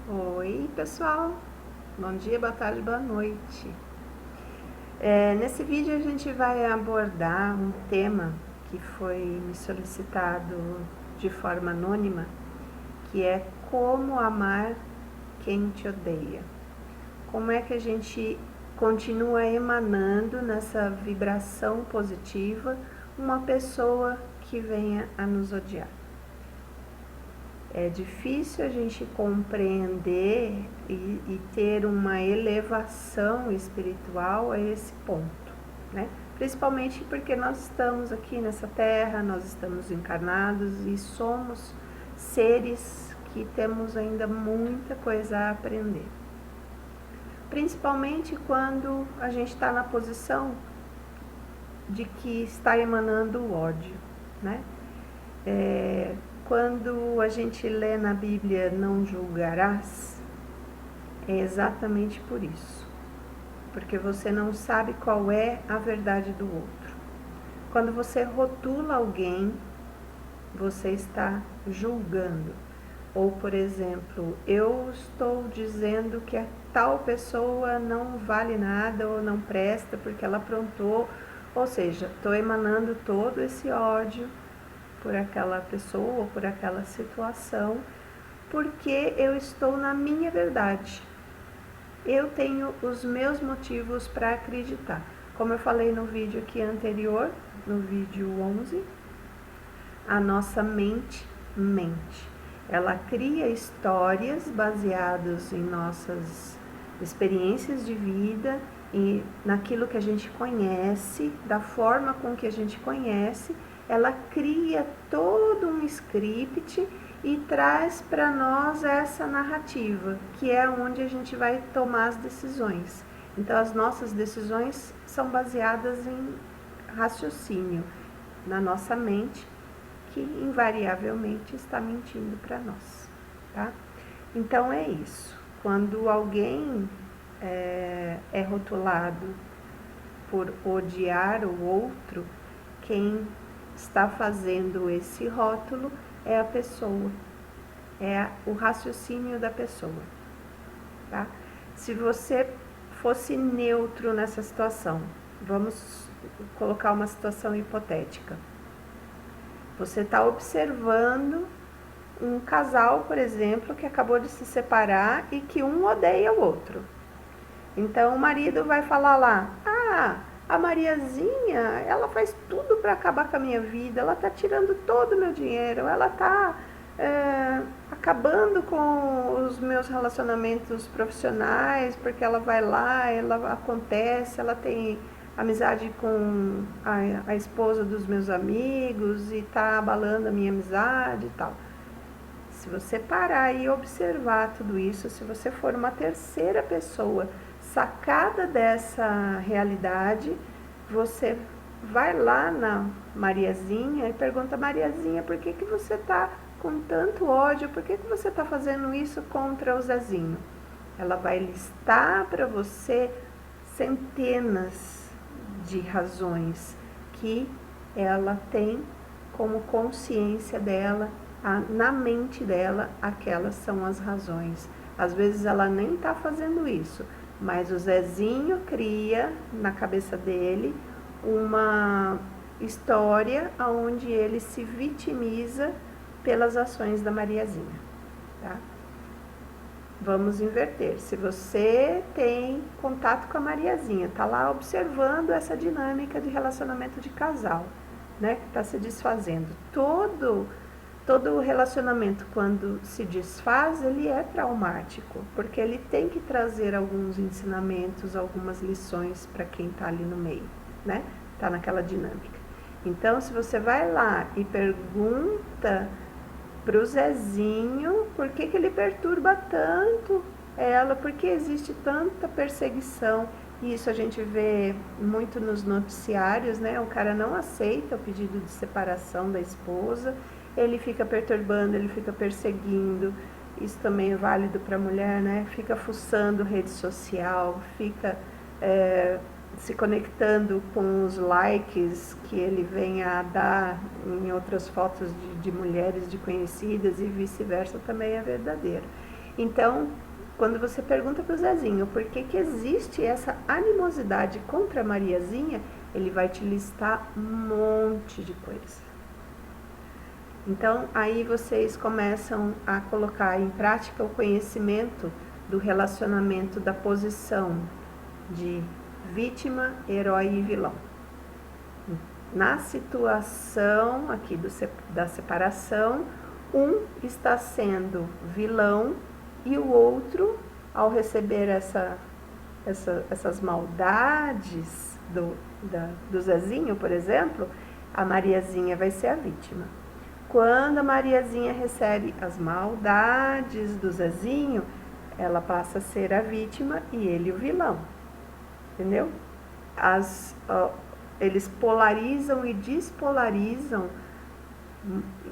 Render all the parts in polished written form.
Oi, pessoal. Bom dia, boa tarde, boa noite. Nesse vídeo a gente vai abordar um tema que foi me solicitado de forma anônima, que é como amar quem te odeia. Como é que a gente continua emanando nessa vibração positiva uma pessoa que venha a nos odiar. É difícil a gente compreender e ter uma elevação espiritual a esse ponto, né? Principalmente porque nós estamos aqui nessa terra, nós estamos encarnados e somos seres que temos ainda muita coisa a aprender. Principalmente quando a gente está na posição de que está emanando o ódio, né? Quando a gente lê na Bíblia não julgarás, é exatamente por isso. Porque você não sabe qual é a verdade do outro. Quando você rotula alguém, você está julgando. Ou, por exemplo, eu estou dizendo que a tal pessoa não vale nada ou não presta porque ela aprontou. Ou seja, estou emanando todo esse ódio por aquela pessoa ou por aquela situação, porque eu estou na minha verdade. Eu tenho os meus motivos para acreditar. Como eu falei no vídeo aqui anterior, no vídeo 11, a nossa mente mente. Ela cria histórias baseadas em nossas experiências de vida e naquilo que a gente conhece, da forma com que a gente conhece. Ela cria todo um script e traz para nós essa narrativa, que é onde a gente vai tomar as decisões. Então, as nossas decisões são baseadas em raciocínio na nossa mente, que invariavelmente está mentindo para nós, tá? Então, é isso. Quando alguém é rotulado por odiar o outro, quem está fazendo esse rótulo é a pessoa, é o raciocínio da pessoa, tá? Se você fosse neutro nessa situação, vamos colocar uma situação hipotética. Você está observando um casal, por exemplo, que acabou de se separar e que um odeia o outro. Então o marido vai falar lá: a Mariazinha, ela faz tudo para acabar com a minha vida, ela tá tirando todo o meu dinheiro, ela tá acabando com os meus relacionamentos profissionais, porque ela vai lá, ela acontece, ela tem amizade com a esposa dos meus amigos e tá abalando a minha amizade e tal. Se você parar e observar tudo isso, se você for uma terceira pessoa sacada dessa realidade, você vai lá na Mariazinha e pergunta: Mariazinha, por que você está com tanto ódio? Por que você está fazendo isso contra o Zezinho? Ela vai listar para você centenas de razões que ela tem como consciência dela, na mente dela, aquelas são as razões. Às vezes ela nem está fazendo isso, mas o Zezinho cria na cabeça dele uma história onde ele se vitimiza pelas ações da Mariazinha, tá? Vamos inverter. Se você tem contato com a Mariazinha, tá lá observando essa dinâmica de relacionamento de casal, né, que está se desfazendo. Todo relacionamento, quando se desfaz, ele é traumático, porque ele tem que trazer alguns ensinamentos, algumas lições para quem está ali no meio, né? Está naquela dinâmica. Então, se você vai lá e pergunta pro Zezinho por que ele perturba tanto ela, por que existe tanta perseguição. E isso a gente vê muito nos noticiários, né? O cara não aceita o pedido de separação da esposa, ele fica perturbando, ele fica perseguindo. Isso também é válido para a mulher, né? Fica fuçando rede social, fica se conectando com os likes que ele vem a dar em outras fotos de mulheres de conhecidas, e vice-versa também é verdadeiro. Então, quando você pergunta para o Zezinho por que existe essa animosidade contra a Mariazinha, ele vai te listar um monte de coisa. Então, aí vocês começam a colocar em prática o conhecimento do relacionamento da posição de vítima, herói e vilão. Na situação aqui da separação, um está sendo vilão e o outro, ao receber essas maldades do Zezinho, por exemplo, a Mariazinha vai ser a vítima. Quando a Mariazinha recebe as maldades do Zezinho, ela passa a ser a vítima e ele o vilão. Entendeu? Eles polarizam e despolarizam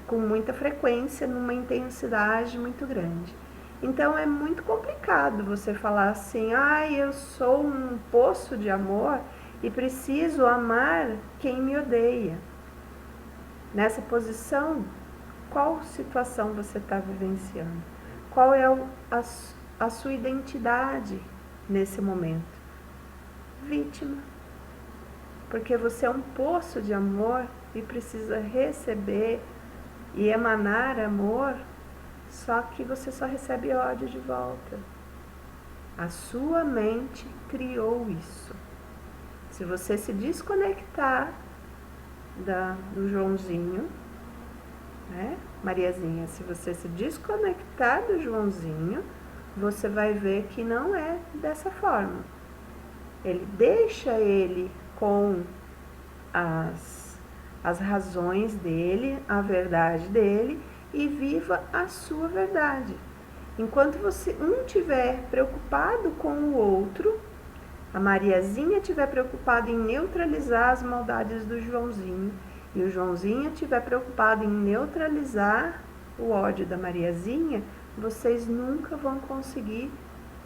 com muita frequência, numa intensidade muito grande. Então é muito complicado você falar assim, eu sou um poço de amor e preciso amar quem me odeia. Nessa posição, qual situação você está vivenciando? Qual é a sua identidade nesse momento? Vítima. Porque você é um poço de amor e precisa receber e emanar amor, só que você só recebe ódio de volta. A sua mente criou isso. Se você se desconectar do Joãozinho, né, Mariazinha, se você se desconectar do Joãozinho, você vai ver que não é dessa forma. Ele deixa ele com as razões dele, a verdade dele, e viva a sua verdade. Enquanto um estiver preocupado com o outro, a Mariazinha estiver preocupada em neutralizar as maldades do Joãozinho, e o Joãozinho estiver preocupado em neutralizar o ódio da Mariazinha, vocês nunca vão conseguir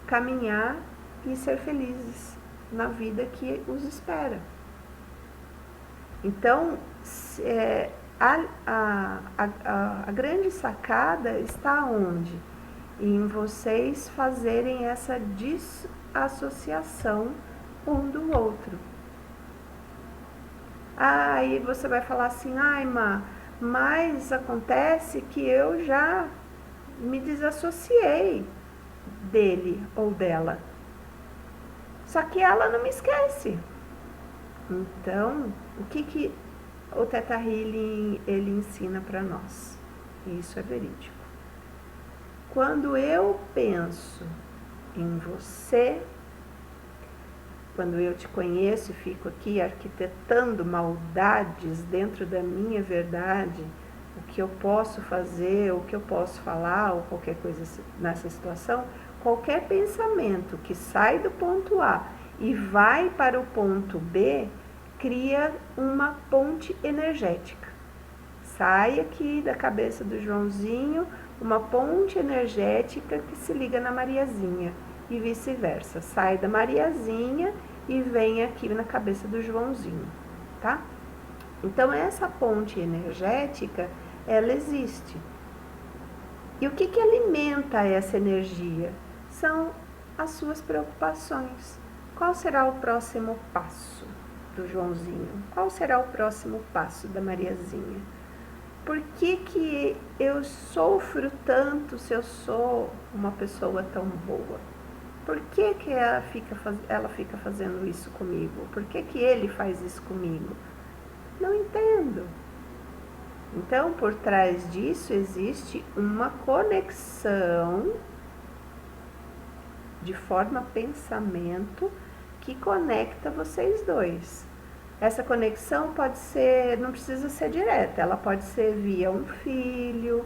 caminhar e ser felizes na vida que os espera. Então, a grande sacada está onde? Em vocês fazerem essa desassociação um do outro. Aí você vai falar assim, mas acontece que eu já me desassociei dele ou dela. Só que ela não me esquece. Então, o que o Theta Healing ele ensina para nós? Isso é verídico. Quando eu penso em você, quando eu te conheço e fico aqui arquitetando maldades dentro da minha verdade, o que eu posso fazer, o que eu posso falar, ou qualquer coisa nessa situação, qualquer pensamento que sai do ponto A e vai para o ponto B, cria uma ponte energética. Sai aqui da cabeça do Joãozinho uma ponte energética que se liga na Mariazinha e vice-versa. Sai da Mariazinha e vem aqui na cabeça do Joãozinho, tá? Então, essa ponte energética, ela existe. E o que alimenta essa energia? São as suas preocupações. Qual será o próximo passo do Joãozinho? Qual será o próximo passo da Mariazinha? Por que eu sofro tanto se eu sou uma pessoa tão boa? Por que ela fica fazendo isso comigo? Por que ele faz isso comigo? Não entendo. Então, por trás disso existe uma conexão de forma pensamento que conecta vocês dois. Essa conexão pode ser, não precisa ser direta, ela pode ser via um filho,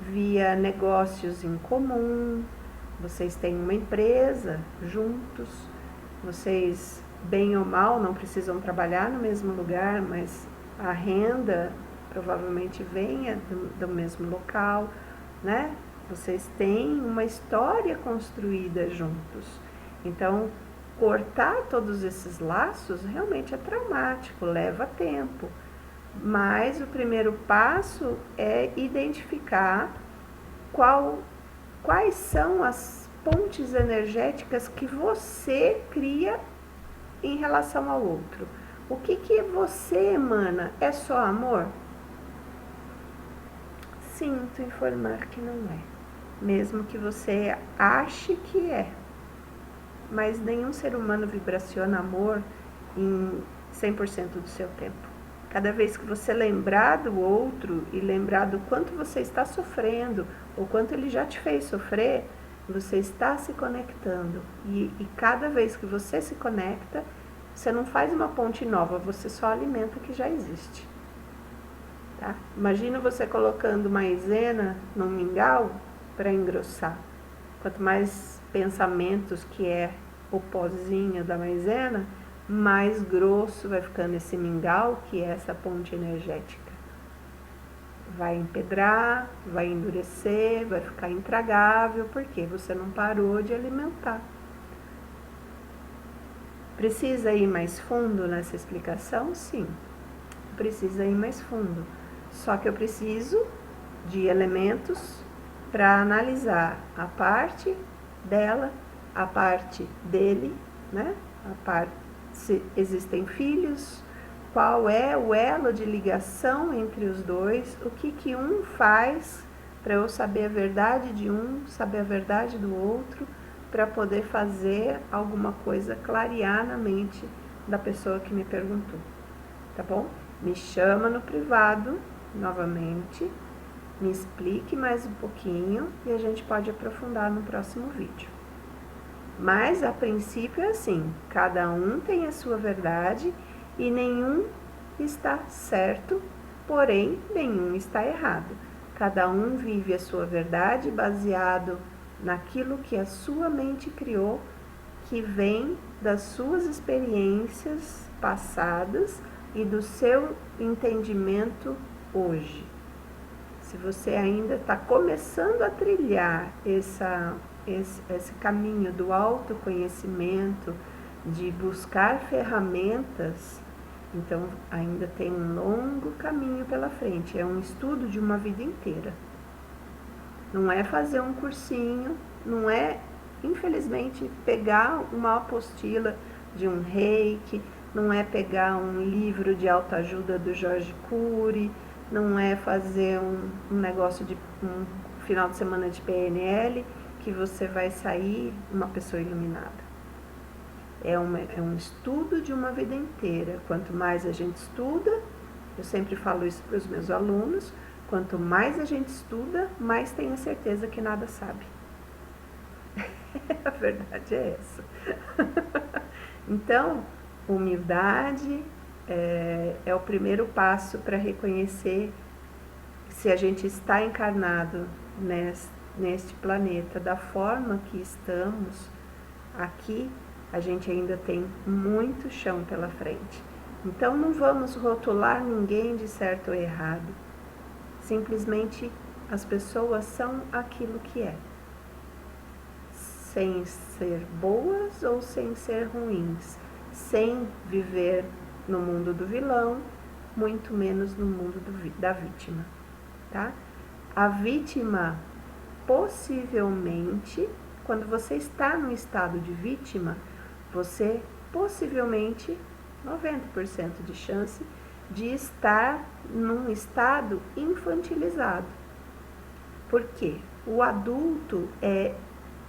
via negócios em comum. Vocês têm uma empresa juntos, vocês, bem ou mal, não precisam trabalhar no mesmo lugar, mas a renda provavelmente venha do mesmo local, né? Vocês têm uma história construída juntos. Então, cortar todos esses laços realmente é traumático, leva tempo. Mas o primeiro passo é identificar qual quais são as pontes energéticas que você cria em relação ao outro. O que você emana? É só amor? Sinto informar que não é. Mesmo que você ache que é. Mas nenhum ser humano vibraciona amor em 100% do seu tempo. Cada vez que você lembrar do outro e lembrar do quanto você está sofrendo, ou quanto ele já te fez sofrer, você está se conectando. E cada vez que você se conecta, você não faz uma ponte nova, você só alimenta o que já existe. Tá? Imagina você colocando maisena num mingau para engrossar. Quanto mais pensamentos que é o pozinho da maisena, mais grosso vai ficando esse mingau, que é essa ponte energética. Vai empedrar, vai endurecer, vai ficar intragável, porque você não parou de alimentar. Precisa ir mais fundo nessa explicação? Sim, precisa ir mais fundo. Só que eu preciso de elementos para analisar a parte dela, a parte dele, né? A parte, se existem filhos, qual é o elo de ligação entre os dois, o que um faz para eu saber a verdade de um, saber a verdade do outro, para poder fazer alguma coisa, clarear na mente da pessoa que me perguntou, tá bom? Me chama no privado, novamente, me explique mais um pouquinho e a gente pode aprofundar no próximo vídeo. Mas, a princípio, é assim, cada um tem a sua verdade e nenhum está certo, porém, nenhum está errado. Cada um vive a sua verdade baseado naquilo que a sua mente criou, que vem das suas experiências passadas e do seu entendimento hoje. Se você ainda está começando a trilhar esse caminho do autoconhecimento, de buscar ferramentas, então ainda tem um longo caminho pela frente. É um estudo de uma vida inteira. Não é fazer um cursinho, não é, infelizmente, pegar uma apostila de um reiki, não é pegar um livro de autoajuda do Jorge Cury, não é fazer um negócio de um final de semana de PNL que você vai sair uma pessoa iluminada. É um estudo de uma vida inteira. Quanto mais a gente estuda, eu sempre falo isso para os meus alunos, quanto mais a gente estuda, mais tenho a certeza que nada sabe. A verdade é essa. Então, humildade é o primeiro passo para reconhecer se a gente está encarnado neste planeta da forma que estamos aqui. A gente ainda tem muito chão pela frente. Então não vamos rotular ninguém de certo ou errado. Simplesmente as pessoas são aquilo que é. Sem ser boas ou sem ser ruins. Sem viver no mundo do vilão, muito menos no mundo da vítima. Tá? A vítima, possivelmente, quando você está no estado de vítima, você possivelmente, 90% de chance de estar num estado infantilizado. Por quê? O adulto é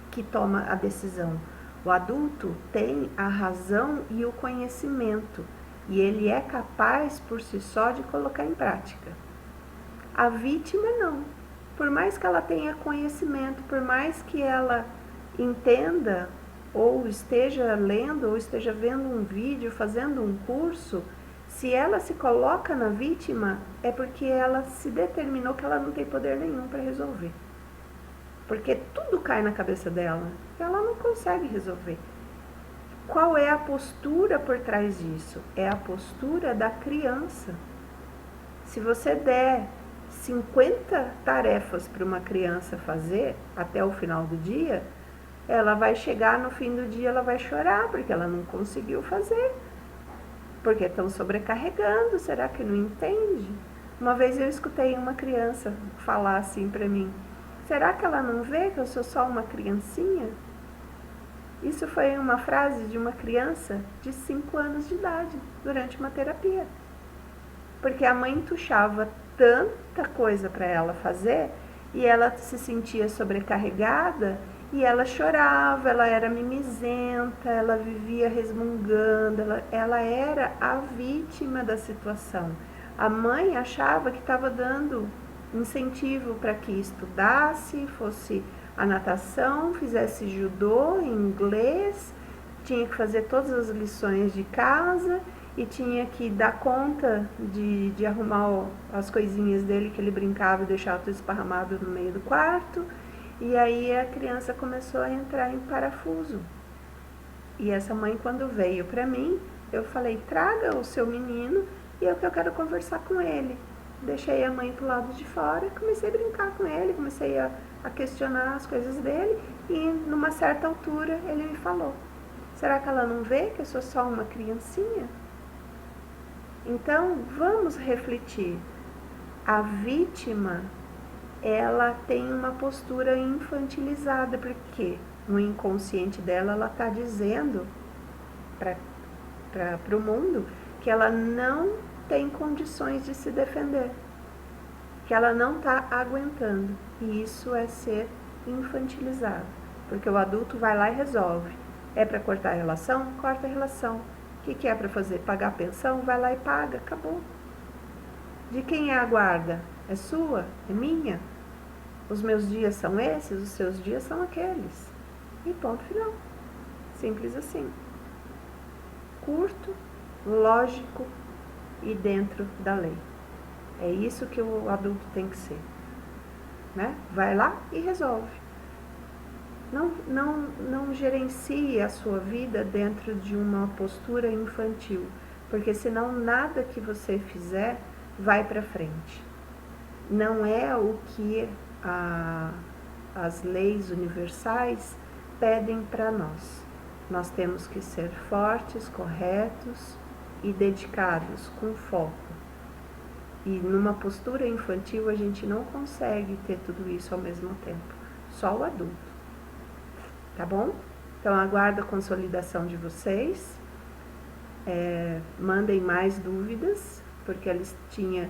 que toma a decisão. O adulto tem a razão e o conhecimento, e ele é capaz por si só de colocar em prática. A vítima não. Por mais que ela tenha conhecimento, por mais que ela entenda, ou esteja lendo, ou esteja vendo um vídeo, fazendo um curso, se ela se coloca na vítima, é porque ela se determinou que ela não tem poder nenhum para resolver. Porque tudo cai na cabeça dela, ela não consegue resolver. Qual é a postura por trás disso? É a postura da criança. Se você der 50 tarefas para uma criança fazer até o final do dia, ela vai chegar no fim do dia, ela vai chorar porque ela não conseguiu fazer. Porque estão sobrecarregando, será que não entende? Uma vez eu escutei uma criança falar assim para mim: Será que ela não vê que eu sou só uma criancinha? Isso foi uma frase de uma criança de 5 anos de idade, durante uma terapia. Porque a mãe entuchava tanta coisa para ela fazer e ela se sentia sobrecarregada e ela chorava, ela era mimizenta, ela vivia resmungando, ela era a vítima da situação. A mãe achava que estava dando incentivo para que estudasse, fosse a natação, fizesse judô, inglês, tinha que fazer todas as lições de casa e tinha que dar conta de arrumar as coisinhas dele que ele brincava e deixava tudo esparramado no meio do quarto. E aí a criança começou a entrar em parafuso. E essa mãe, quando veio para mim, eu falei, traga o seu menino e eu quero conversar com ele. Deixei a mãe pro lado de fora e comecei a brincar com ele, comecei a questionar as coisas dele e numa certa altura ele me falou, será que ela não vê que eu sou só uma criancinha? Então, vamos refletir. A vítima, ela tem uma postura infantilizada, porque no inconsciente dela, ela está dizendo para o mundo que ela não tem condições de se defender, que ela não está aguentando. E isso é ser infantilizado, porque o adulto vai lá e resolve. É para cortar a relação? Corta a relação. O que é para fazer? Pagar a pensão? Vai lá e paga, acabou. De quem é a guarda? É sua? É minha? Os meus dias são esses, os seus dias são aqueles. E ponto final. Simples assim. Curto, lógico e dentro da lei. É isso que o adulto tem que ser. Né? Vai lá e resolve. Não gerencie a sua vida dentro de uma postura infantil, porque senão nada que você fizer vai para frente. Não é o que as leis universais pedem para nós. Nós temos que ser fortes, corretos e dedicados, com foco. E numa postura infantil a gente não consegue ter tudo isso ao mesmo tempo. Só o adulto. Tá bom? Então aguardo a consolidação de vocês. Mandem mais dúvidas, porque a listinha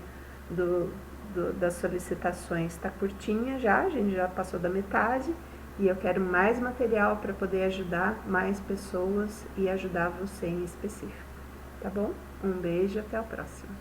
das solicitações está curtinha já, a gente já passou da metade. E eu quero mais material para poder ajudar mais pessoas e ajudar você em específico. Tá bom? Um beijo, até a próxima.